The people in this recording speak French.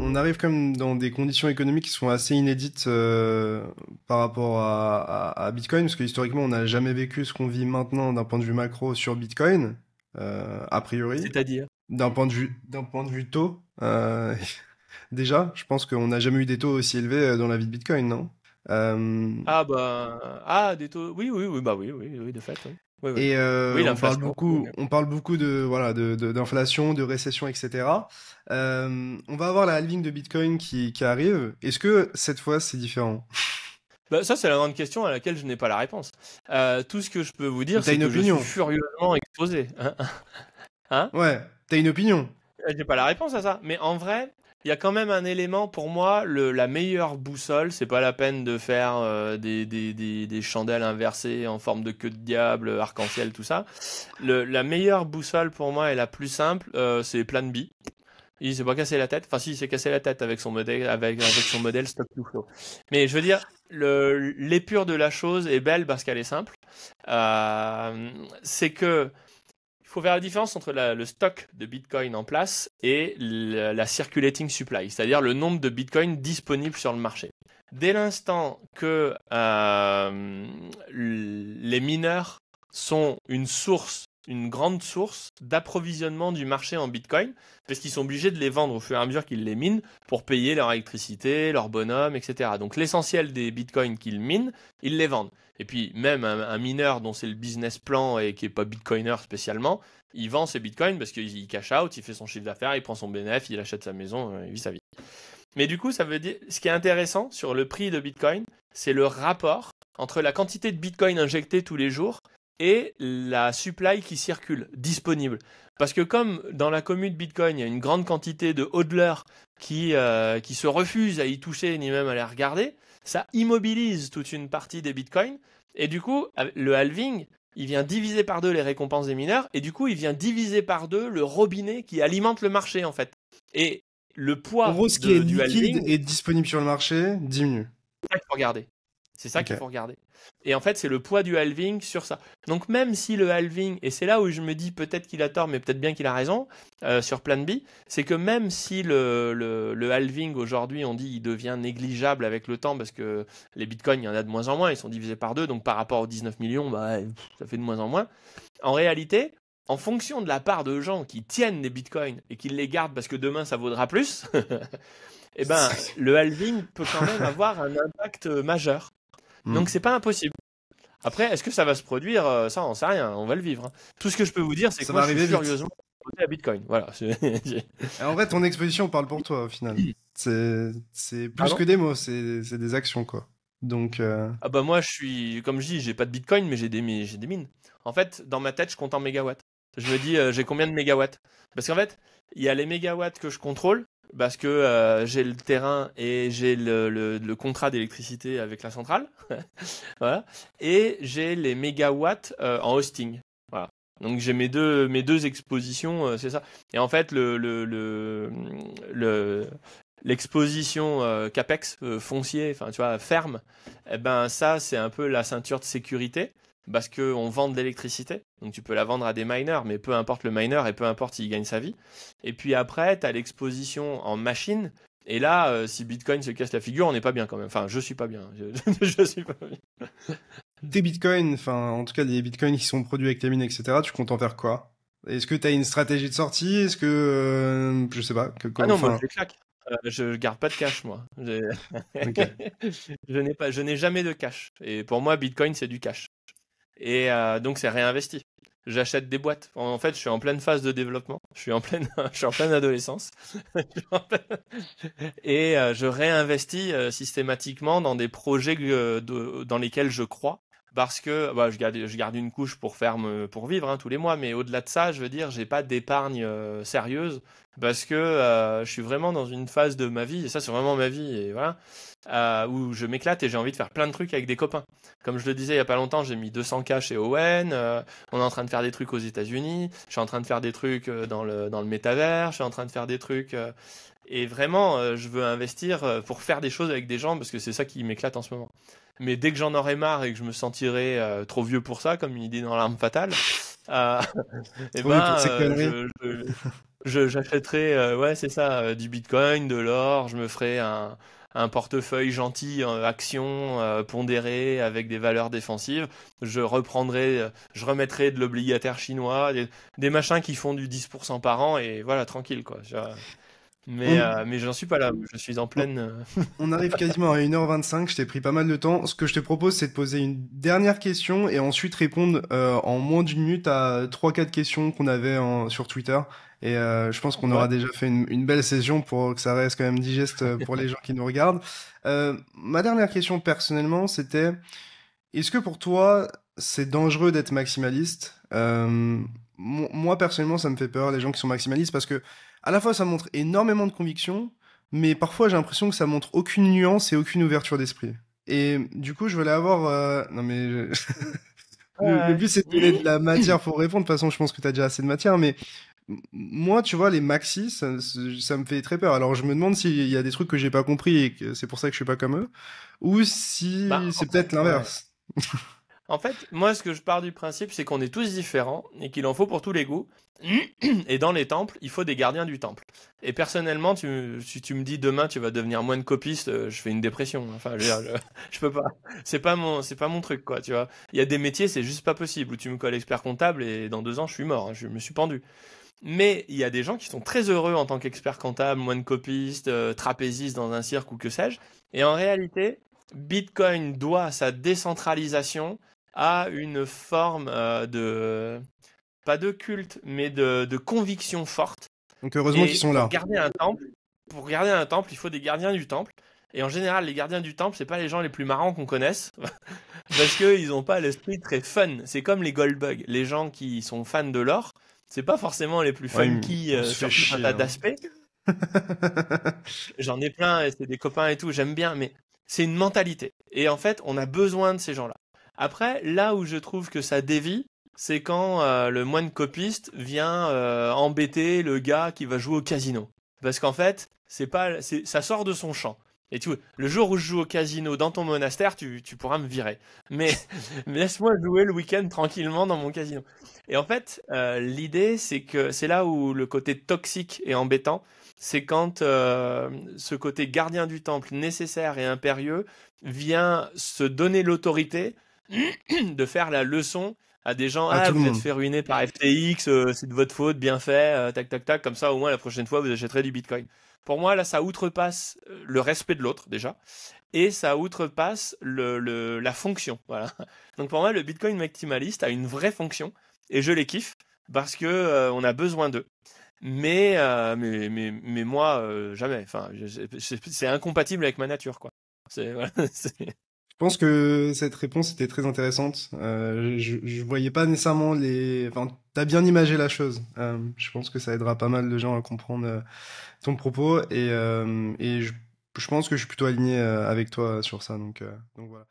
on arrive quand même dans des conditions économiques qui sont assez inédites par rapport à Bitcoin, parce que historiquement, on n'a jamais vécu ce qu'on vit maintenant d'un point de vue macro sur Bitcoin, a priori. C'est-à-dire? D'un point de vue taux, déjà, je pense qu'on n'a jamais eu des taux aussi élevés dans la vie de Bitcoin, non? Euh, Ah bah ah des taux. Oui, oui, oui, bah oui, oui, oui, de fait, oui. Oui, oui. et Oui, l'inflation. on parle beaucoup d'inflation, de récession, etc. On va avoir la halving de Bitcoin qui arrive. Est-ce que cette fois c'est différent? Bah, ça, c'est la grande question à laquelle je n'ai pas la réponse. Tout ce que je peux vous dire, T'as c'est une que je suis opinion? furieusement exposé. Hein? Ouais, t'as une opinion. J'ai pas la réponse à ça. Mais en vrai, il y a quand même un élément pour moi, la meilleure boussole, c'est pas la peine de faire des chandelles inversées en forme de queue de diable, arc-en-ciel, tout ça. La meilleure boussole pour moi et la plus simple, c'est Plan B. Il s'est pas cassé la tête. Enfin, si, il s'est cassé la tête avec son modèle, avec son modèle Stock to Flow. Mais je veux dire, l'épure de la chose est belle parce qu'elle est simple. C'est que il faut faire la différence entre le stock de Bitcoin en place et la circulating supply, c'est-à-dire le nombre de Bitcoin disponibles sur le marché. Dès l'instant que les mineurs sont une grande source d'approvisionnement du marché en Bitcoin, parce qu'ils sont obligés de les vendre au fur et à mesure qu'ils les minent pour payer leur électricité, leur bonhomme, etc. Donc l'essentiel des Bitcoins qu'ils minent, ils les vendent. Et puis même un mineur dont c'est le business plan et qui n'est pas Bitcoiner spécialement, il vend ses Bitcoins parce qu'il cash out, il fait son chiffre d'affaires, il prend son bénéfice, il achète sa maison, il vit sa vie. Mais du coup, ça veut dire, ce qui est intéressant sur le prix de Bitcoin, c'est le rapport entre la quantité de Bitcoin injectée tous les jours et la supply qui circule, disponible. Parce que comme dans la commune Bitcoin, il y a une grande quantité de hodlers qui se refusent à y toucher ni même à les regarder, ça immobilise toute une partie des Bitcoins. Et du coup, le halving, il vient diviser par deux les récompenses des mineurs, et du coup, il vient diviser par deux le robinet qui alimente le marché, en fait. Et le En poids gros, ce qui est du liquide halving, et disponible sur le marché diminue. c'est ça qu'il faut regarder. C'est ça Ok. qu'il faut regarder. Et en fait, c'est le poids du halving sur ça. Donc même si le halving, et c'est là où je me dis peut-être qu'il a tort, mais peut-être bien qu'il a raison, sur Plan B, c'est que même si le halving aujourd'hui, on dit, il devient négligeable avec le temps, parce que les bitcoins, il y en a de moins en moins, ils sont divisés par deux, donc par rapport aux 19 millions, bah, ça fait de moins en moins. En réalité, en fonction de la part de gens qui tiennent des bitcoins et qui les gardent parce que demain ça vaudra plus, eh ben, le halving peut quand même avoir un impact majeur. Hmm. Donc c'est pas impossible. Après, est-ce que ça va se produire? Ça, on sait rien, on va le vivre, hein. Tout ce que je peux vous dire, c'est que Ça moi, va je suis arriver vite. furieusement opposé à Bitcoin. Voilà. Et en vrai, ton exposition parle pour toi au final. C'est plus que Pardon? des mots, c'est des actions quoi. Donc, Ah bah moi, je suis, comme je dis, j'ai pas de Bitcoin, mais j'ai des mines. En fait, dans ma tête, je compte en mégawatts. Je me dis, j'ai combien de mégawatts? Parce qu'en fait, il y a les mégawatts que je contrôle, parce que j'ai le terrain et j'ai le contrat d'électricité avec la centrale. Voilà. Et j'ai les mégawatts en hosting. Voilà. Donc j'ai mes deux expositions, c'est ça. Et en fait, l'exposition CAPEX foncier, enfin tu vois, ferme, eh ben ça c'est un peu la ceinture de sécurité parce que on vend de l'électricité. Donc tu peux la vendre à des miners, mais peu importe le miner et peu importe s'il gagne sa vie. Et puis après, tu as l'exposition en machine. Et là, si Bitcoin se casse la figure, on n'est pas bien quand même. Enfin, je suis pas bien. Je suis pas bien. tes bitcoins, enfin, en tout cas, les bitcoins qui sont produits avec tes mines, etc., tu comptes en faire quoi? Est-ce que t'as une stratégie de sortie? Est-ce que, je sais pas, Ah non, moi je enfin, les claque. Je garde pas de cash, moi. ok. Je n'ai jamais de cash. Et pour moi, Bitcoin, c'est du cash. Et donc, c'est réinvesti. J'achète des boîtes. En fait, je suis en pleine phase de développement. Je suis en pleine adolescence. Et je réinvestis systématiquement dans des projets dans lesquels je crois. Parce que bah, je garde une couche pour pour vivre hein, tous les mois, mais au-delà de ça, je veux dire, j'ai pas d'épargne sérieuse parce que je suis vraiment dans une phase de ma vie, et ça c'est vraiment ma vie, et voilà, où je m'éclate et j'ai envie de faire plein de trucs avec des copains. Comme je le disais il y a pas longtemps, j'ai mis 200K chez Owen, on est en train de faire des trucs aux États-Unis, je suis en train de faire des trucs dans le métavers, je suis en train de faire des trucs et vraiment je veux investir pour faire des choses avec des gens parce que c'est ça qui m'éclate en ce moment. Mais dès que j'en aurai marre et que je me sentirai trop vieux pour ça, comme il dit dans L'Arme Fatale, euh, eh Trop vieux pour ben, ces conneries. J'achèterais, ouais, c'est ça, du Bitcoin, de l'or, je me ferais un portefeuille gentil, action, pondéré, avec des valeurs défensives. Je remettrais de l'obligataire chinois, des machins qui font du 10% par an, et voilà, tranquille, quoi. On, Mais j'en suis pas là, je suis en on, pleine. on arrive quasiment à 1h25, je t'ai pris pas mal de temps. Ce que je te propose, c'est de poser une dernière question et ensuite répondre en moins d'une minute à trois quatre questions qu'on avait sur Twitter. Et je pense qu'on aura Ouais. déjà fait une belle session pour que ça reste quand même digeste pour les gens qui nous regardent. Ma dernière question personnellement, c'était, est-ce que pour toi, c'est dangereux d'être maximaliste? Moi, personnellement, ça me fait peur, les gens qui sont maximalistes, parce que à la fois, ça montre énormément de conviction, mais parfois, j'ai l'impression que ça montre aucune nuance et aucune ouverture d'esprit. Et du coup, je voulais avoir... Non, mais... le Ouais. but, c'est de donner de la matière pour répondre. De toute façon, je pense que tu as déjà assez de matière, mais moi, tu vois, les maxis, ça me fait très peur. Alors, je me demande s'il y a des trucs que j'ai pas compris et que c'est pour ça que je suis pas comme eux, ou si Bah, c'est peut-être ouais. l'inverse. En fait, moi, ce que je pars du principe, c'est qu'on est tous différents et qu'il en faut pour tous les goûts. Et dans les temples, il faut des gardiens du temple. Et personnellement, si tu me dis demain tu vas devenir moine copiste, je fais une dépression. Enfin, je veux dire, je peux pas. C'est pas mon truc, quoi. Tu vois. Il y a des métiers, c'est juste pas possible. Où tu me colles expert comptable et dans 2 ans, je suis mort. Hein, je me suis pendu. Mais il y a des gens qui sont très heureux en tant qu'expert comptable, moine copiste, trapéziste dans un cirque ou que sais-je. Et en réalité, Bitcoin doit sa décentralisation à une forme pas de culte, mais de conviction forte. Donc, heureusement qu'ils Et sont là. pour garder un temple, il faut des gardiens du temple. Et en général, les gardiens du temple, c'est pas les gens les plus marrants qu'on connaisse, parce qu'ils ont pas l'esprit très fun. C'est comme les goldbugs. Les gens qui sont fans de l'or, c'est pas forcément les plus Ouais, funky on se fait sur tout un chier, tas hein. d'aspects. J'en ai plein, et c'est des copains et tout, j'aime bien, mais c'est une mentalité. Et en fait, on a besoin de ces gens-là. Après, là où je trouve que ça dévie, c'est quand le moine copiste vient embêter le gars qui va jouer au casino. Parce qu'en fait, ça sort de son champ. Et tu vois, le jour où je joue au casino dans ton monastère, tu pourras me virer. Mais, mais laisse-moi jouer le week-end tranquillement dans mon casino. Et en fait, l'idée, c'est que c'est là où le côté toxique est embêtant, c'est quand ce côté gardien du temple nécessaire et impérieux vient se donner l'autorité de faire la leçon à des gens. À Ah, tout le vous êtes monde. fait ruiner par FTX, c'est de votre faute, bien fait, tac tac tac, comme ça au moins la prochaine fois vous achèterez du Bitcoin. Pour moi, là, ça outrepasse le respect de l'autre déjà, et ça outrepasse la fonction. Voilà. Donc pour moi, le Bitcoin maximaliste a une vraie fonction, et je les kiffe parce que on a besoin d'eux. Mais moi, jamais. Enfin, c'est incompatible avec ma nature, quoi. Voilà, Je pense que cette réponse était très intéressante. Je voyais pas nécessairement les... Enfin, t'as bien imagé la chose. Je pense que ça aidera pas mal de gens à comprendre ton propos et je pense que je suis plutôt aligné avec toi sur ça. Donc voilà.